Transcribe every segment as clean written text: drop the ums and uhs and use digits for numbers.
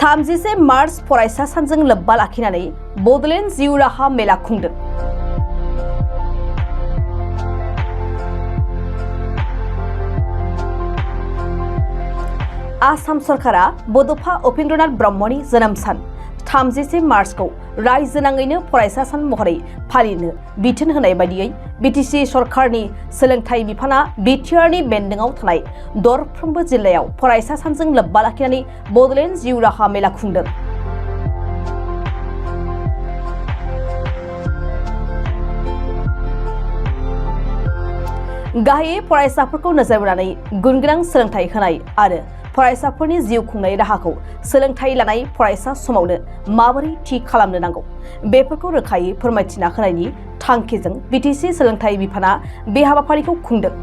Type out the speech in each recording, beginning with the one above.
30 March फरायसा सानजों लोब्बा लाखिनानै बड'लेण्ड जिउ राहा मेला खुंदों। आसाम सरकारा बड'फा उपेन्द्रनाथ ब्रह्मनि जोनोम सान 30 मार्चखौ रायजोनाङैनो फरायसा सान महरै फालिनो बिथोन होनाय बायदियै बिटिसि सरकारनि सोलोंथाइ बिफाना बिटिआरनि बेन्दोंआव थानाय दरफ्रोमबो जिल्लायाव फरायसा सानजों लोब्बा लाखिनानै बड'लेण्ड जिउ राहा मेला खुंदों। गाहायै फरायसाफोरखौ नोजोर बोनानै गुनगोनां सोलोंथाइ होनाय आरो फरायसाफोरनि जिउ खुंनाय राहाखौ सोलोंथाइ लानाय फरायसा समावनो माबोरै थि खालामनो नांगौ बेफोरखौ रोखायै फोरमायथिना होनायनि थांखिजों बिटिसि सोलोंथाइ बिफाना बे हाबाफारिखौ खुंदों।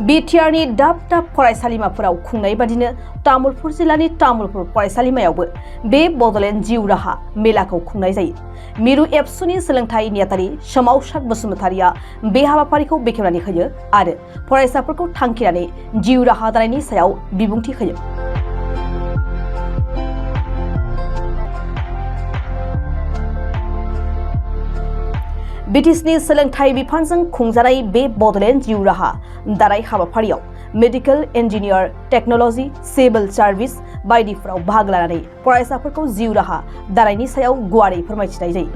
बिटिआरनि दाब दाब फरायसालिमाफोराव खुंनाय बादिनो तामुलपुर जिल्लानि तामुलपुर फरायसालिमायावबो बे बड'लेण्ड जिउ राहा मेलाखौ खुंनाय जायो। मिरु एबसुनि सोलोंथाइ नेहाथारि सोमावसार बसुमतारिया बे हाबाफारिखौ बेखेवनानै होयो आरो फरायसाफोरखौ थांखिनानै जिउ राहा दानायनि सायाव बिबुंथि होयो। बिटिसिनि सोलोंथाइ बिफानजों खुंजानाय बे बड'लेण्ड जिउ राहा दानाय हाबाफारियाव medical engineer, technology, civil service बायदिफोराव बाहागो लानानै फरायसाफोरखौ जिउ राहा दानायनि सायाव गुवारै फोरमायथिनाय जायो।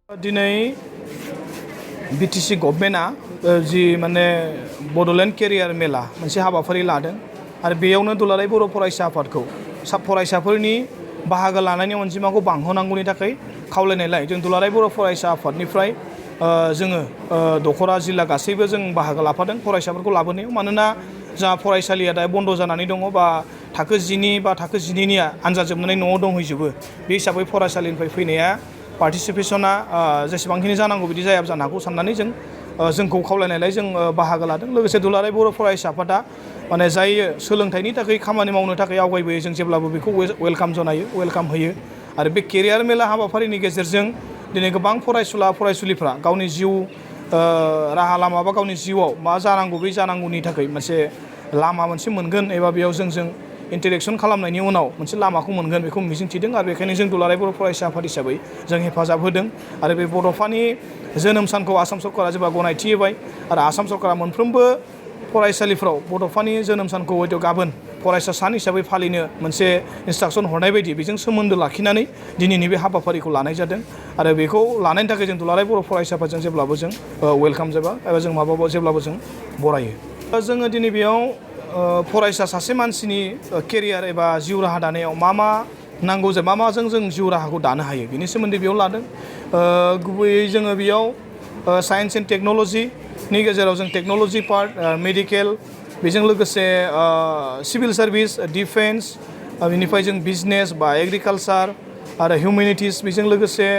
दिनै बिटिसि गभर्नमेन्टआ जि माने बड'लेण्ड केरियार मेला मोनसे हाबाफारि लादों आरो बेयावनो दुलाराय बर' फरायसा आफादखौ फरायसाफोरनि बाहागो लानायनि अनजिमाखौ बांहोनांगौनि थाखाय खावलायनायलाय जों दुलाराय बर' फरायसा आफादनिफ्राय जोङो दख'रा जिल्ला गासैबो जों बाहागो लाफादों फरायसाफोरखौ लाबोनायाव। मानोना जोंहा फरायसालिया दा बन्द' जानानै दङ बा थाखो 10 बा थाखो 12निया आनजाद जोबनानै न'आव दंहैजोबो। बे हिसाबै फरायसालिनिफ्राय फैनाया पार्टिसिपेसना जेसेबांखिनि जानांगौ बिदि जायाब जानो हागौ साननानै जोंखौ खावलायनायलाय जों बाहागो लादों। लोगोसे दुलाराय बर' फरायसा आफादा माने जाय सोलोंथाइनि थाखाय खामानि मावनो थाखाय आवगायबोयो जों जेब्लाबो बेखौ वेलकाम होयो आरो बे केरियार मेला हाबाफारिनि गेजेरजों दिनै गोबां फरायसुला फरायसुलिफ्रा गावनि जिउ राहा लामा बा गावनि जिउआव मा जानांगौ बे जानांगौनि थाखाय मोनसे लामा मोनसे मोनगोन एबा बेयाव जों इन्टारेक्सन खालामनायनि उनाव मोनसे लामाखौ मोनगोन बेखौ मिजिंथिदों आरो बेखायनो जों दुलाराय बर' फरायसा आफाद हिसाबै जों हेफाजाब होदों आरो बे बड'फानि जोनोम सानखौ आसाम सरकारा जेब्ला गनायथि होबाय आरो आसाम सरकारा मोनफ्रोमबो फरायसालिफ्राव बड'फानि जोनोम सानखौ हयथ' गाबोन फरायसा सान हिसाबै फालिनो मोनसे इन्सट्राक्सन हरनाय बायदि बेजों सोमोन्दो लाखिनानै दिनैनि बे हाबाफारिखौ लानाय जादों आरो बेखौ लानायनि थाखाय जों दुलाराय बर' फरायसा आफादजों जेब्लाबो जों वेलकाम जाबा एबा जों जेब्लाबो जों बरायो। जोङो दिनै बेयाव फरायसा सासे मानसिनि केरियार एबा जिउ राहा दानायाव मा नांगौ जायो मा माजों जों जिउ राहाखौ दानो हायो बेनि सोमोन्दै बेयाव लादों। गुबैयै जोङो बेयाव साइन्स एन्ड टेक्न'लजिनि गेजेराव जों टेक्न'लजि पार्ट, मेडिकेल, बेजों लोगोसे सिभिल सार्भिस, डिफेन्स, बेनिफ्राय जों बिजनेस बा एग्रिकालसार आरो हिउमेनिटिस, बेजों लोगोसे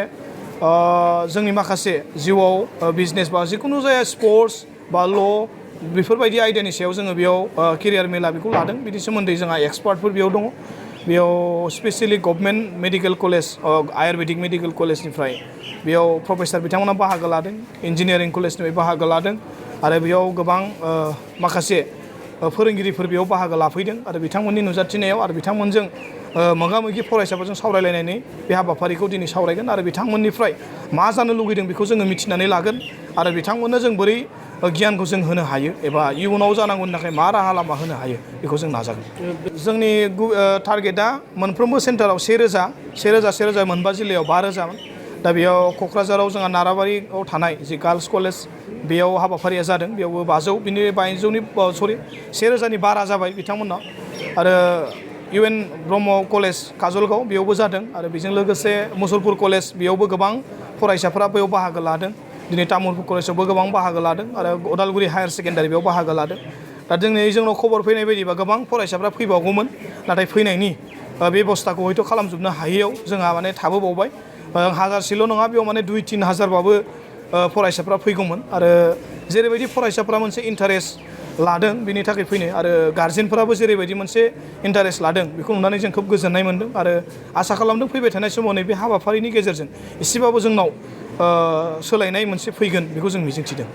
जोंनि माखासे जिउआव बिजनेस बा जिखुनु जाया स्पर्ट्स बा ल' बेफोरबायदि आयदानि सायाव जोङो बेयाव केरियार मेला बेखौ लादों। बिनि सोमोन्दै जोंहा एक्सपार्टफोर बेयाव दङ। बेयाव specially government medical college Ayurvedic medical कलेजनिफ्राय बेयाव प्रफेसार बिथांमोना बाहागो लादों, इन्जिनियारिं कलेजनिफ्राय बाहागो लादों आरो बेयाव गोबां माखासे फोरोंगिरिफोर बेयाव बाहागो लाफैदों आरो बिथांमोननि नुजाथिनायाव आरो बिथांमोनजों मोगा मोगि फरायसाफोरजों सावरायलायनानै बे हाबाफारिखौ दिनै सावरायगोन आरो बिथांमोननिफ्राय मा जानो लुगैदों बेखौ जोङो मिथिनानै लागोन आरो बिथांमोननो जों बोरै गियानखौ जों होनो हायो एबा इयुनाव जानांगौनि थाखाय मा राहा लामा होनो हायो बेखौ जों नाजागोन। जोंनि टारगेटआ मोनफ्रोमबो सेन्टाराव 1,000 मोनबा जिल्लायाव 5,000। दा बेयाव क'क्राझाराव जोंहा नाराबारियाव थानाय जि गार्लस कलेज बेयाव हाबाफारिया जादों, बेयावबो 500 बिनि 1,000नि बारा जाबाय बिथांमोननाव आरो UN ब्रह्म कलेज काजलगाव बेयावबो जादों आरो बेजों लोगोसे मुसलपुर कलेज बेयावबो गोबां फरायसाफोरा बेयाव बाहागो लादों। दिनै तामुलपुर कलेजावबो गोबां बाहागो लादों आरो उदालगुरि हायार सेकेन्डारि बेयाव बाहागो लादों। दा जोंनाव खबर फैनाय बायदिबा गोबां फरायसाफ्रा फैबावगौमोन नाथाय फैनायनि बेबस्थाखौ हयथ' खालामजोबनो हायैयाव जोंहा माने थाबोबावबाय। 1000सेल' नङा बेयाव माने 2-3 हाजारबाबो फरायसाफ्रा फैगौमोन आरो जेरैबायदि फरायसाफ्रा मोनसे इन्टारेस्ट लादों बेनि थाखाय फैनो आरो गार्जेनफोराबो जेरैबायदि मोनसे इन्टारेस्ट लादों बेखौ नुनानै जों खोब गोजोननाय मोन्दों आरो आसा खालामदों फैबाय थानाय समाव नैबे हाबाफारिनि गेजेरजों एसेबाबो जोंनाव सोलायनाय मोनसे फैगोन बेखौ जों मिजिंथिदों।